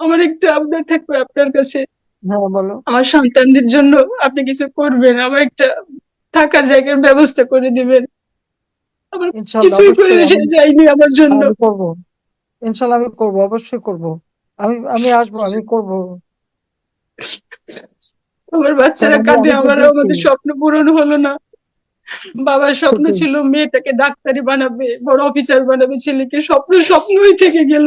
আমার একটু আবদার থাকবে আপনার কাছে, হ্যাঁ, বলো। আমার সন্তানদের জন্য আপনি কিছু করবেন, আমার একটা থাকার জায়গার ব্যবস্থা করে দিবেন। আমার ইনশাল্লাহ, কিছুই করে অবশ্যই আমি যায়নি আমার জন্য। আমি করবো। ইনশাল্লাহ আমি করবো, অবশ্যই করবো। আমি আসবো, আমি করবো। আমার কারণ বাচ্চারা আমি কাঁদে, আমি তো আমারও দেখি। আমাদের স্বপ্ন পূরণ হলো না। বাবার স্বপ্ন সেটাই। ছিল মেয়েটাকে ডাক্তারি বানাবে, বড় অফিসার বানাবে, ছেলেকে স্বপ্নই থেকে গেল।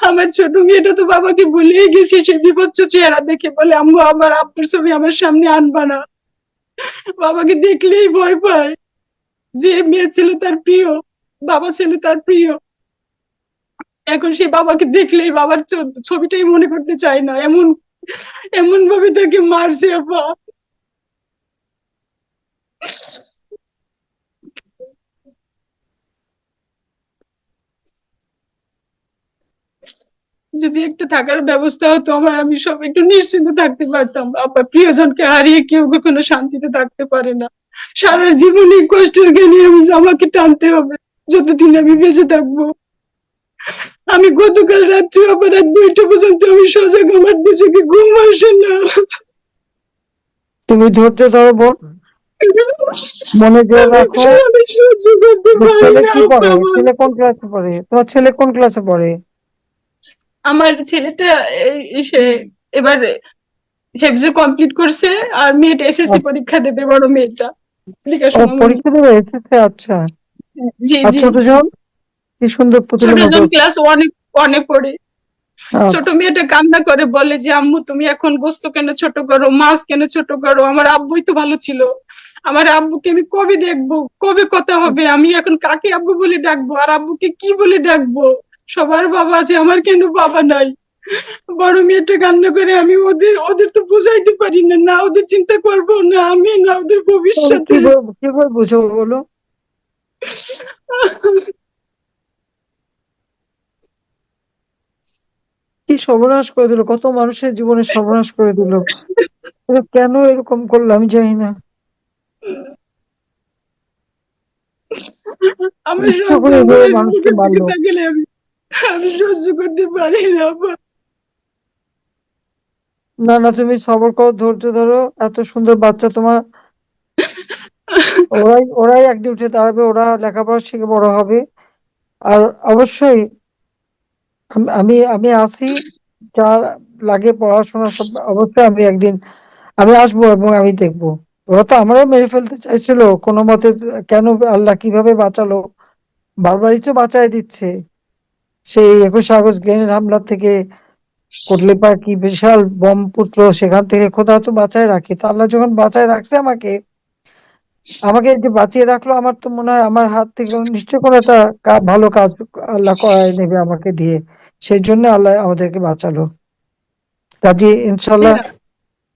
আমার ছোট মেয়েটা তো বাবাকে ভুলেই গেছে, সে বিভৎস চেহারা দেখে বলে, আম্মু আমার আব্বুর ছবি আমার সামনে আনবা না, বাবাকে দেখলেই ভয় পায়। যে মেয়ে ছিল তার প্রিয়, বাবা ছিল তার প্রিয়, এখন সে বাবাকে দেখলেই বাবার ছবিটাই মনে করতে চায় না, এমন এমন ভাবে তাকে মারছে আপা। যদি একটা থাকার ব্যবস্থা হতো আমার, আমি সব একটু নিশ্চিন্ত থাকতে পারতাম। আপা, প্রিয়জনকে হারিয়ে কেউ কখনো শান্তিতে থাকতে পারে না। সারা জীবন এই কষ্টের জ্ঞানী আমাকে টানতে হবে যতদিন আমি বেঁচে থাকবো। আমি গতকাল রাত্রে আবার রাত 2টা পর্যন্ত আমি সজাগ, আমার দু চোখে ঘুম আসে না। তুমি ধৈর্য ধরো বোন, মনে জোর রাখো। আমি সহ্য করতে তোমার পারি ছেলে না কি আপা পড়ে? আমার। ছেলে কোন ক্লাসে পড়ে? তোমার ছেলে কোন ক্লাসে পড়ে? আমার ছেলেটা সে এবার হেফজে কমপ্লিট করছে, আর মেয়েটা এসএসসি আচ্ছা। পরীক্ষা দেবে, বড় মেয়েটা ও সোনামণি। পরীক্ষা দেবে এসেছে, আচ্ছা। জি আর জি ছোট জি। জন? কি সুন্দর ছোট পুতুলের মতো। জন ক্লাস ওয়ানে, ওয়ানে পড়ে। ছোট আচ্ছা। মেয়েটা কান্না করে বলে যে, আম্মু তুমি এখন গোস্ত কেন ছোট করো, মাছ কেন ছোট করো, আমার আব্বুই তো ভালো ছিল, আমার আব্বুকে আমি কবে দেখবো, কবে কথা হবে, আমি এখন কাকে আব্বু বলে ডাকবো, আর আব্বুকে কি বলে ডাকবো, সবার বাবা আছে, আমার কেন বাবা নাই। বড় মেয়েটা কান্না করে, আমি ওদের ওদের তো বুঝাইতে পারি না, না ওদের চিন্তা করবো না আমি, না ওদের তুমি ভবিষ্যতে। কিভাবে বুঝো বলো? কি সর্বনাশ করে দিল, কত মানুষের জীবনে সর্বনাশ করে দিল। এটা কেন এরকম করলো আমি জানি না। আমার ইচ্ছা করে সন্তান এভাবে গুলোর মানুষকে মুখের দিকে মারলো। তাকালে আমি আমি সহ্য করতে পারি না। না না, তুমি সবর করো, ধৈর্য ধরো। এত সুন্দর বাচ্চা তোমার। ওরাই ওরাই একদিন উঠে দাঁড়াবে, ওরা লেখাপড়া শিখে বড় হবে। আর অবশ্যই আমি আমি আসি, যা লাগে পড়াশোনা সব অবশ্যই আমি একদিন আমি আসবো এবং আমি দেখবো। ওরা তো আমারও মেরে ফেলতে চাইছিল কোনো মতে। কেন, আল্লাহ কিভাবে বাঁচালো, বারবারই তো বাঁচায় দিচ্ছে। সেই 21 আগস্ট গ্রেনেড হামলা থেকে, কোটলিপার কি বিশাল বোম পুত্র, সেখান থেকে খোদা তো বাঁচায় রাখে। তা আল্লাহ যখন বাঁচায় রাখছে আমাকে, আমাকে যে বাঁচিয়ে রাখলো, আমার তো মনে হয় আমার হাত থেকে নিশ্চয় কোনো একটা ভালো কাজ আল্লাহ করায় নেবে আমাকে দিয়ে। সেই জন্য আল্লাহ আমাদেরকে বাঁচালো। কাজে ইনশাল্লাহ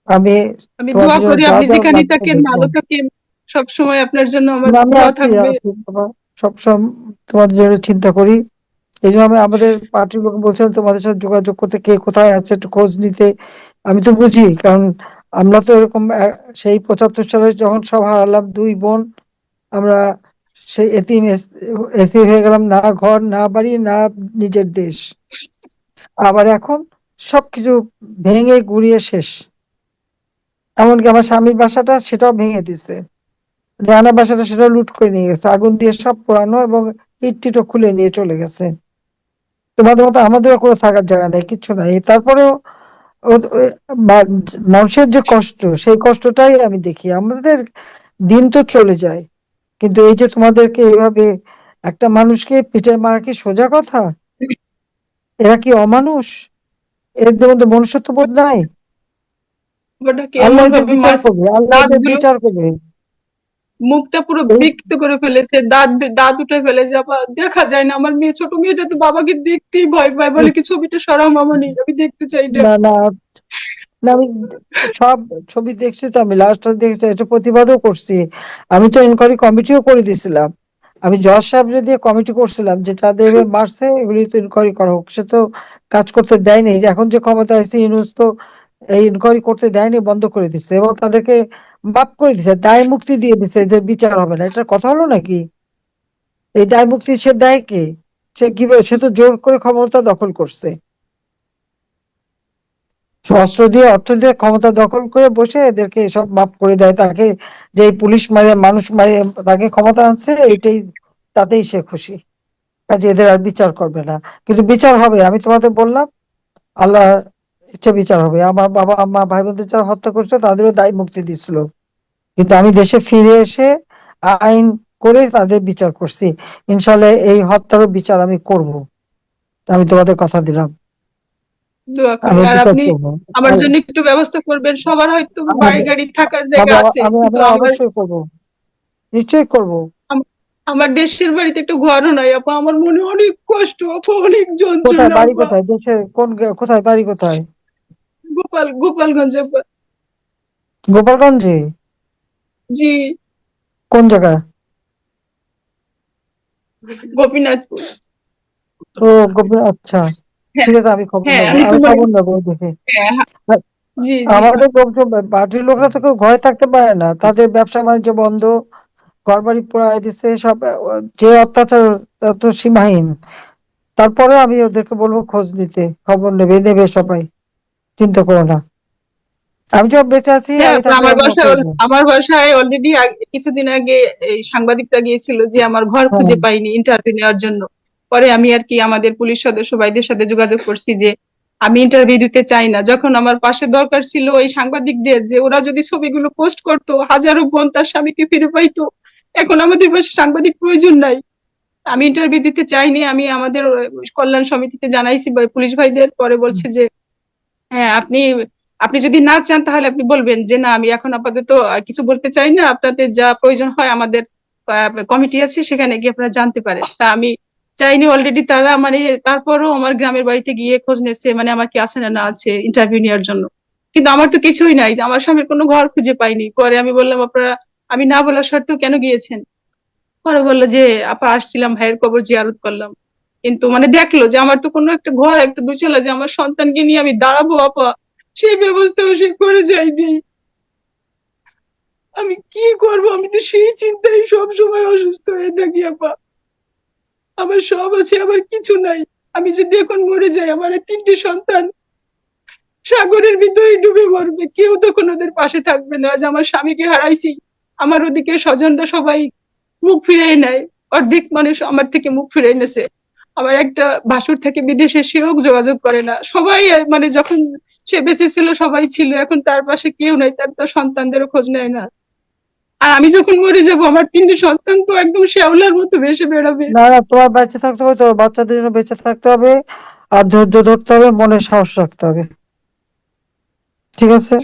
আমি আমি দোয়া তোমাদের জন্য করি যা আপনি যা যেখানেই লাগবে থাকেন দেখবো। ভালো থাকেন, সব সময় আপনার জন্য আমার না, আমি দোয়া আছি থাকবে। আছি বাবা, সবসময় তোমাদের জন্য চিন্তা করি। এই জন্য আমি আমাদের পার্টির লোক বলছিলাম তোমাদের সাথে যোগাযোগ করতে, কে কোথায় আছে একটু খোঁজ নিতে। আমি তো বুঝি, কারণ আমরা তো এরকম সেই 75 সালে যখন সব হারালাম, দুই বোন আমরা, সেই এতিম এসি হয়ে গেলাম, না ঘর না বাড়ি না নিজের দেশ। আবার এখন সবকিছু ভেঙে গুড়িয়ে শেষ। এমনকি আমার স্বামীর বাসাটা সেটাও ভেঙে দিছে, রান্না বাসাটা সেটাও লুট করে নিয়ে গেছে, আগুন দিয়ে সব পোড়ানো, এবং ইট টিটও খুলে নিয়ে চলে গেছে। তোমাদের মতো আমাদেরও কোনো থাকার জায়গা নেই, কিচ্ছু নাই। তারপরেও মানুষের যে কষ্ট, সেই কষ্টটাই আমি দেখি। আমাদের দিন তো চলে যায়, কিন্তু এই যে তোমাদেরকে এইভাবে একটা মানুষকে পিঠে মারা কি সোজা কথা? এরা কি অমানুষ? এদের মধ্যে মনুষ্যত্ব বোধ নাই? ওটাকে আল্লাহ এমন এদের ভাবে বিচার মারছে, করবে, আল্লাহ দাঁত এদের গুলো, বিচার করবে। মুখটা পুরো এই বিকৃত করে ফেলেছে, দাঁত উঠে ফেলে যাবা, দেখা যায় না। আমার মেয়ে, ছোট মেয়েটা তো বাবাকে দেখতেই ভয় পায়, বলে কি ছবিটা সরাও মামানি, আমি দেখতে চাই না। না না না, আমি সব ছবি দেখছি তো, আমি লাস্ট দেখছি, এটা প্রতিবাদও করছি। আমি তো ইনকোয়ারি কমিটিও করে দিয়েছিলাম। আমি জজ সাহেবরে দিয়ে কমিটি করছিলাম যে যাদের এভাবে মারছে এগুলি তো ইনকোয়ারি করা হোক। সে তো কাজ করতে দেয়নি। এই যে এখন যে ক্ষমতা আছে, ইউনূস তো এই ইনকোয়ারি করতে দেয়নি, বন্ধ করে দিচ্ছে এবং তাদেরকে মাফ করে দিচ্ছে, দায় মুক্তি দিয়ে দিচ্ছে, এদের বিচার হবে না। এটার কথা হলো নাকি? এই দায় মুক্তি সে দেয় কে? সে কিভাবে? সে তো জোর করে ক্ষমতা দখল করছে। অস্ত্র দিয়ে অর্থ দিয়ে ক্ষমতা দখল করে বসে এদেরকে এসব মাফ করে দেয়, তাকে যে এই পুলিশ মারে মানুষ মারে তাকে ক্ষমতা আনছে এইটাই, তাতেই সে খুশি। কাজে এদের আর বিচার করবে না, কিন্তু বিচার হবে, আমি তোমাদের বললাম আল্লাহ ইচ্ছা বিচার হবে। আমার বাবা মা ভাই বোনদের যারা হত্যা করছে তাদেরও দায় মুক্তি দিছিল, কিন্তু আমি দেশে ফিরে এসে আইন করে তাদের বিচার করছি। ইনশাল্লাহ এই হত্যারও বিচার আমি করব, আমি তোমাদের কথা দিলাম, দোয়া করি। আমি আর বিচার আপনি করবো। আমার আর জন্য একটু ব্যবস্থা করবেন। সবার হয়তো বাড়ি আমি গাড়ি থাকার জায়গা আমি আছে, আমি কিন্তু আমি আমার অবশ্যই করব, নিশ্চয়ই করব। আম- আমার দেশের বাড়িতে একটু ঘরও নাই আপা। আমার মনে অনেক কষ্ট আপা, অনেক কোথায় যন্ত্রণা বাড়ি, আপা। কোথায় দেশের কোন কোথায় বাড়ি কোথায়? গোপালগঞ্জ আপা। গোপালগঞ্জে? জি। কোন জায়গা? গোপীনাথপুর। ও আচ্ছা, হ্যাঁ, ঠিক আছে, আমি খবর হ্যাঁ, নেবো, আমি আমি তোমার, খবর নেবো দেখে। হ্যাঁ, হ্যাঁ, জি, জি। আমাদের লোকজন, পার্টির লোকরা তো কেউ ঘরে থাকতে পারে না, তাদের ব্যবসা বাণিজ্য বন্ধ, ঘর বাড়ি পোড়ায় দিচ্ছে সব, যে অত্যাচার তা তো সীমাহীন। তারপরে আমি ওদেরকে বলবো খোঁজ নিতে, খবর নেবে নেবে সবাই, চিন্তা করো না, আমি যখন বেঁচে আছি হ্যাঁ আমি আপা, থাকলে এরকম করবো। আমার বাসায় অলরেডি কিছুদিন আগে এই সাংবাদিকটা গিয়েছিল যে আমার ঘর হ্যাঁ, খুঁজে পাইনি ইন্টারভিউ নেওয়ার জন্য। পরে আমি আর কি আমাদের পুলিশ সদস্য ভাইদের সাথে যোগাযোগ করছি যে আমি ইন্টারভিউ দিতে চাই না। যখন আমার পাশে দরকার ছিল ওই সাংবাদিকদের, যে ওরা যদি ছবিগুলো পোস্ট করতো হাজারো বোন তার স্বামীকে ফিরে পাইতো, এখন আমাদের পাশে সাংবাদিক প্রয়োজন নাই। আমি ইন্টারভিউ দিতে চাইনি। আমি আমাদের কল্যাণ সমিতিতে জানাইছি পুলিশ ভাইদের, পরে বলছে যে হ্যাঁ আপনি আপনি যদি না চান তাহলে আপনি বলবেন যে না আমি এখন আপাতত কিছু বলতে চাই না, আপনাদের যা প্রয়োজন হয় আমাদের কমিটি আছে সেখানে গিয়ে আপনারা জানতে পারেন। তা আমি চাইনি অলরেডি তারা মানে, তারপরও আমার গ্রামের বাড়িতে গিয়ে খোঁজ নিচ্ছে মানে আমার কি আছে না না আছে ইন্টারভিউ নেওয়ার জন্য। কিন্তু আমার তো কিছুই নাই, আমার স্বামীর কোনো ঘর খুঁজে পাইনি। পরে আমি বললাম আপনারা, আমি না বলার সত্ত্বেও কেন গিয়েছেন? পরে বললো যে আপা আসছিলাম, ভাইয়ের কবর জিয়ারত করলাম। কিন্তু মানে দেখলো যে আমার তো কোনো একটা ঘর, একটা দুচালা, যে আমার সন্তানকে নিয়ে আমি দাঁড়াবো আপা, সেই ব্যবস্থাও সে করে যায়নি। আমি কি করব? আমি তো সেই চিন্তায় সব সময় অসুস্থ হয়ে থাকি আপা। আমার সব আছে, আমার কিছু নাই। আমি যদি এখন মরে যাই, আমার এই তিনটে সন্তান সাগরের ভিতরে ডুবে মরবে, কেউ তখন ওদের পাশে থাকবে না। আজ আমার স্বামীকে হারাইছি, আমার ওদিকে স্বজনরা সবাই মুখ ফিরিয়ে নেয়, অর্ধেক মানুষ আমার থেকে মুখ ফিরিয়ে নেছে। আমার একটা ভাসুর থেকে বিদেশে, সেও যোগাযোগ করে না। সবাই মানে যখন সে বেঁচে ছিল সবাই ছিল, এখন তার পাশে কেউ নাই, তার তো সন্তানদেরও খোঁজ নেয় না। আর আমি যখন মরে যাব আমার তিনটে সন্তান তো একদম শ্যাওলার মতো ভেসে বেড়াবে। না না, তোমার বেঁচে থাকতে হবে তো, বাচ্চাদের জন্য বেঁচে থাকতে হবে, আর ধৈর্য ধরতে হবে, মনে সাহস রাখতে হবে, ঠিক আছে?